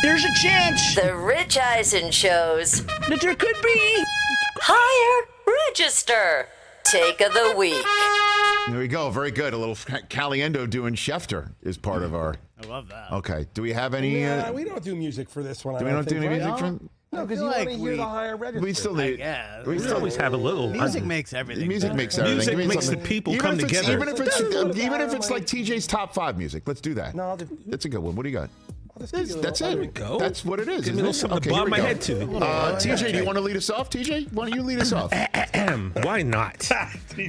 There's a chance The Rich Eisen Show's that there could be. Higher Register Take of the Week. There we go. Very good. A little Caliendo doing Schefter is part of our. I love that. Okay. Do we have any? We don't do music for this one. Do we not do any music for? No, because you like want to hear the higher register. We still need. Yeah. We still always have a little. Music makes everything. Music better. makes everything. Music Give me makes something. the people Even come if it's- together. Even if it's like TJ's top 5 music, let's do that. No, I'll do. That's a good one. What do you got? That's There we it. go. That's what it is. Give me a isn't little it? something to here bob we my go. head to. TJ, do you want to lead us off? TJ, why don't you lead us off? Why not?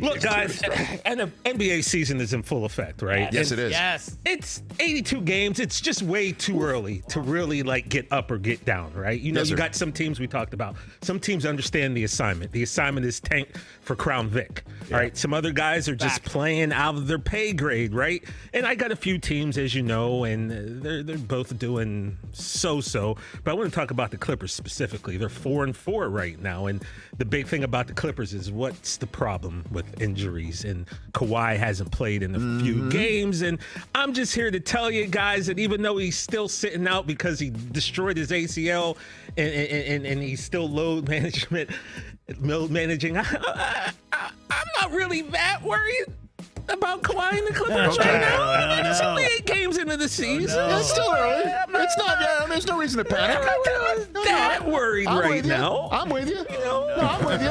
Look, guys, and the NBA season is in full effect, right? Yes, it is. Yes. It's 82 games. It's just way too early to really like get up or get down, right? You know, Yes, you sir. got some teams we talked about. Some teams understand the assignment. The assignment is tank for Crown Vic. All right. Some other guys are just playing out of their pay grade, right? And I got a few teams, as you know, and they're both doing so. But I want to talk about the Clippers specifically. They're 4-4 right now, and the big thing about the Clippers is what's the problem with injuries, and Kawhi hasn't played in a few games, and I'm just here to tell you guys that even though he's still sitting out because he destroyed his ACL and he's still managing, I'm not really that worried about Kawhi and the Clippers right now. It's only 8 games into the season. It's still early. It's not. There's no reason to panic. I'm not that worried I'm right with you. now. I'm with you. No, I'm with you.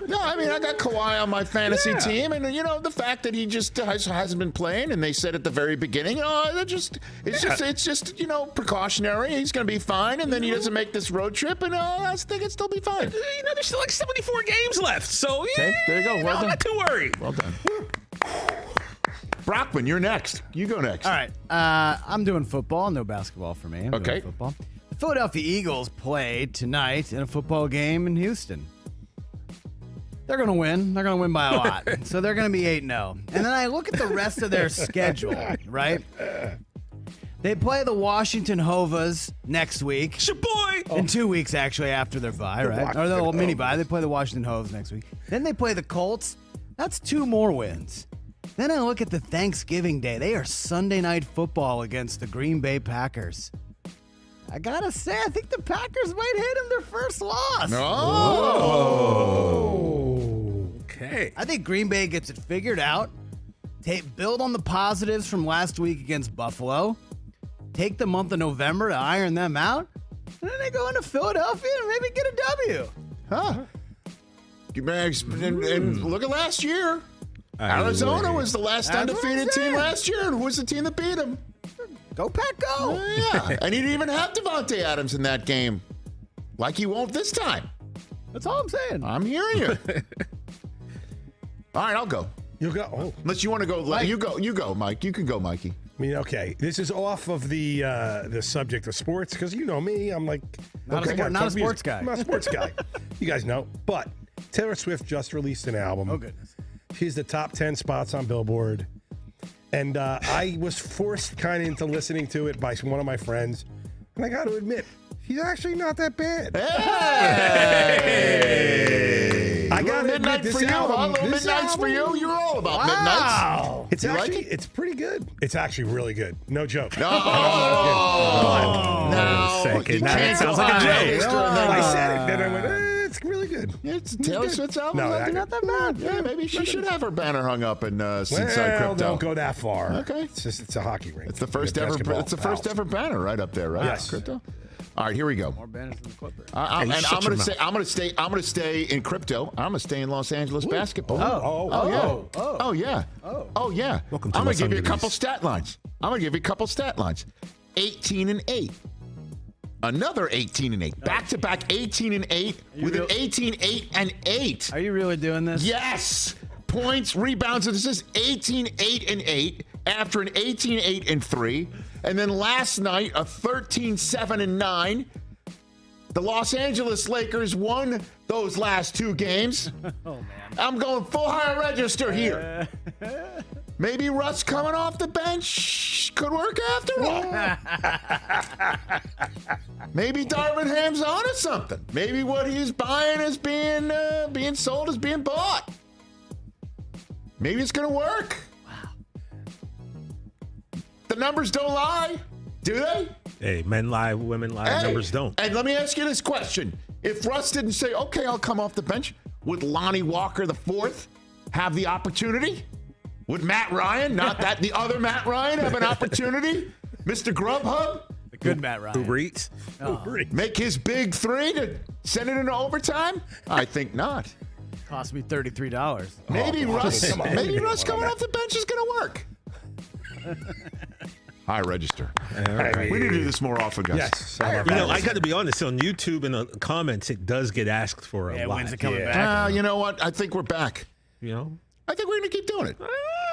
No, I mean, I got Kawhi on my fantasy team, and the fact that he just hasn't been playing, and they said at the very beginning, it's just precautionary. He's going to be fine, and then he doesn't make this road trip, and I think it'll still be fine. There's still like 74 games left, so yeah. Okay, there you go. Well I'm done. not too worried. Well done. Brockman, you're next. You go next. All right. I'm doing football. No basketball for me. I'm Okay. doing football. The Philadelphia Eagles played tonight in a football game in Houston. They're going to win. They're going to win by a lot. So they're going to be 8-0. And then I look at the rest of their schedule, right? They play the Washington Hovas next week. It's your boy. In 2 weeks, actually, after their bye, right? Or the mini bye. They play the Washington Hovas next week. Then they play the Colts. That's 2 more wins. Then I look at the Thanksgiving Day. They are Sunday Night Football against the Green Bay Packers. I gotta say, I think the Packers might hit them their first loss. Okay. I think Green Bay gets it figured out. Build on the positives from last week against Buffalo. Take the month of November to iron them out. And then they go into Philadelphia and maybe get a W. Huh? And look at last year. Arizona was the last That's what I'm undefeated team saying. last year. And who was the team that beat them? Go Pack, go. Yeah. And he didn't even have Devontae Adams in that game. Like he won't this time. That's all I'm saying. I'm hearing you. All right, I'll go. You go. Oh. Unless you want to go. You go, Mike. You can go, Mikey. I mean, okay, this is off of the subject of sports because you know me. I'm like Not a sports guy. I'm not a sports guy. You guys know. But Taylor Swift just released an album. Oh, goodness. She's the top 10 spots on Billboard. And I was forced kind of into listening to it by one of my friends. And I got to admit, she's actually not that bad. Hey! I got midnight this for you. album. Little This midnights for you. album. You're all about Wow. It's You like actually, it? it's pretty good. It's actually really good. No joke. midnights. Now you that can't sounds go like a high. joke. I said it, then I went, it's really good. It's Taylor Swift's album. No, not that bad. Yeah, maybe she should have her banner hung up in Seaside Well, Crypto. don't go that far. Okay. It's a hockey rink. It's the first ever. Basketball It's the first house. ever banner right up there, right? Yes. Crypto. All right, here we go. More banners than the Clippers. And shut I'm your gonna stay in crypto. I'm gonna stay in Los Angeles basketball. Oh, yeah. Welcome to I'm gonna Los give you a Angeles. couple stat lines. 18-8. Another 18-8. Back-to-back 18-8 with an 18-8-8. Are you really doing this? Yes. Points, rebounds. This is 18-8-8 after an 18-8-3. And then last night, a 13-7-9. The Los Angeles Lakers won those last 2 games. Oh, man. I'm going full higher register here. Maybe Russ coming off the bench could work after all. Maybe Darvin Ham's onto something. Maybe what he's buying is being sold is being bought. Maybe it's going to work. Wow. The numbers don't lie, do they? Hey, men lie, women lie, numbers don't. And let me ask you this question. If Russ didn't say, okay, I'll come off the bench, would Lonnie Walker IV have the opportunity? Would Matt Ryan, not that the other Matt Ryan, have an opportunity? Mr. Grubhub? The good Matt Ryan. Uber Eats? Make his big three to send it into overtime? I think not. Cost me $33. Maybe Russ coming off the bench is going to work. High register. We need to do this more often, guys. Yes. I got to be honest. On YouTube and the comments, it does get asked for a lot. When's it coming back? You know what? I think we're back. You know? I think we're going to keep doing it.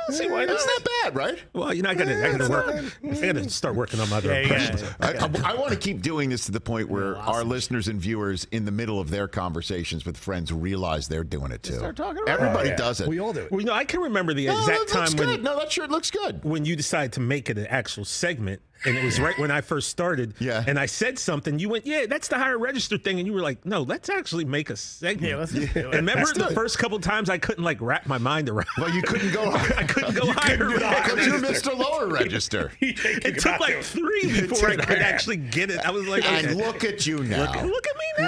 See why It's not bad, right? Well, I got to work. I got to start working on my other impressions. I want to keep doing this to the point where our listeners and viewers, in the middle of their conversations with friends, realize they're doing it too. Start talking about Everybody does it. We all do it. Well, I can remember the No, exact that looks time good. No, that shirt looks good. when you decided to make it an actual segment, and it was right when I first started. Yeah. And I said something. You went, "Yeah, that's the higher register thing," and you were like, "No, let's actually make a segment." Yeah, let's just do it. And remember Let's do the it. first couple times I couldn't wrap my mind around. Well, you couldn't go. I couldn't go higher. Because you're Mr. Lower Register. It took like 3 before I could actually get it. I was like, okay. And look at you now. Look at me now.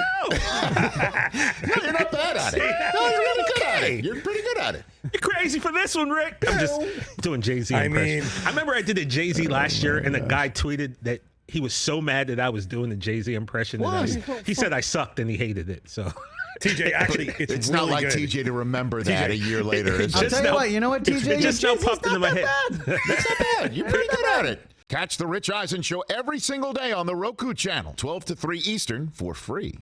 No, you're not bad at it. No, you're really good at it. You're pretty good at it. You're crazy for this one, Rick. I'm just doing Jay-Z I impression. mean- I remember I did a Jay-Z last year, and a guy tweeted that he was so mad that I was doing the Jay-Z impression. And he said I sucked and he hated it. So TJ, actually, it's not really like good. TJ to remember that a year later. It's is I'll it? tell you what, you know what, TJ? It just now Jay-Z's popped into not my that head. bad. It's not bad. You're pretty good at it. Catch the Rich Eisen Show every single day on the Roku channel, 12 to 3 Eastern, for free.